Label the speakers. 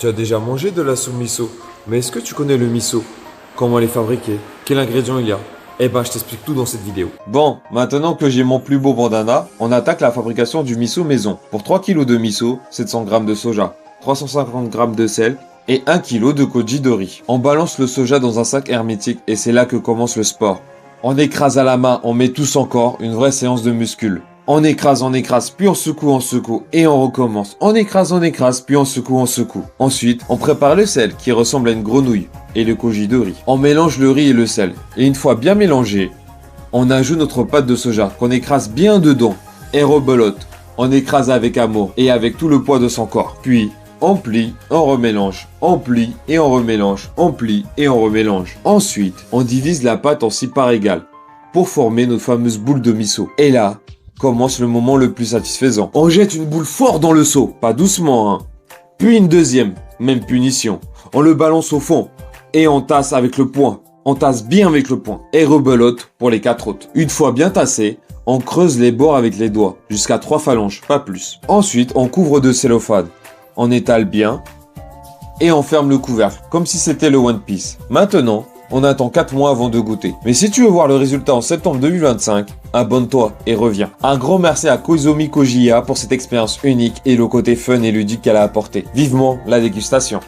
Speaker 1: Tu as déjà mangé de la soupe miso, mais est-ce que tu connais le miso? Comment les fabriquer? Quels ingrédients il y a? Eh ben, je t'explique tout dans cette vidéo. Bon, maintenant que j'ai mon plus beau bandana, on attaque la fabrication du miso maison. Pour 3 kg de miso, 700 g de soja, 350 g de sel et 1 kg de koji de riz. On balance le soja dans un sac hermétique et c'est là que commence le sport. On écrase à la main, on met tout son corps, une vraie séance de muscles. On écrase, puis on secoue et on recommence. On écrase, puis on secoue. Ensuite, on prépare le sel qui ressemble à une grenouille et le koji de riz. On mélange le riz et le sel. Et une fois bien mélangé, on ajoute notre pâte de soja qu'on écrase bien dedans et rebelote. On écrase avec amour et avec tout le poids de son corps. Puis, on plie, on remélange, on plie et on remélange, on plie et on remélange. Ensuite, on divise la pâte en 6 parts égales pour former notre fameuse boule de miso. Et là, commence le moment le plus satisfaisant. On jette une boule fort dans le seau, pas doucement, hein. Puis une deuxième, même punition. On le balance au fond et on tasse avec le poing. On tasse bien avec le poing et rebelote pour les 4 autres. Une fois bien tassé, on creuse les bords avec les doigts, jusqu'à 3 phalanges, pas plus. Ensuite, on couvre de cellophane. On étale bien et on ferme le couvercle, comme si c'était le One Piece. Maintenant, on attend 4 mois avant de goûter. Mais si tu veux voir le résultat en septembre 2025, abonne-toi et reviens. Un grand merci à Koizumi Kojiya pour cette expérience unique et le côté fun et ludique qu'elle a apporté. Vivement la dégustation.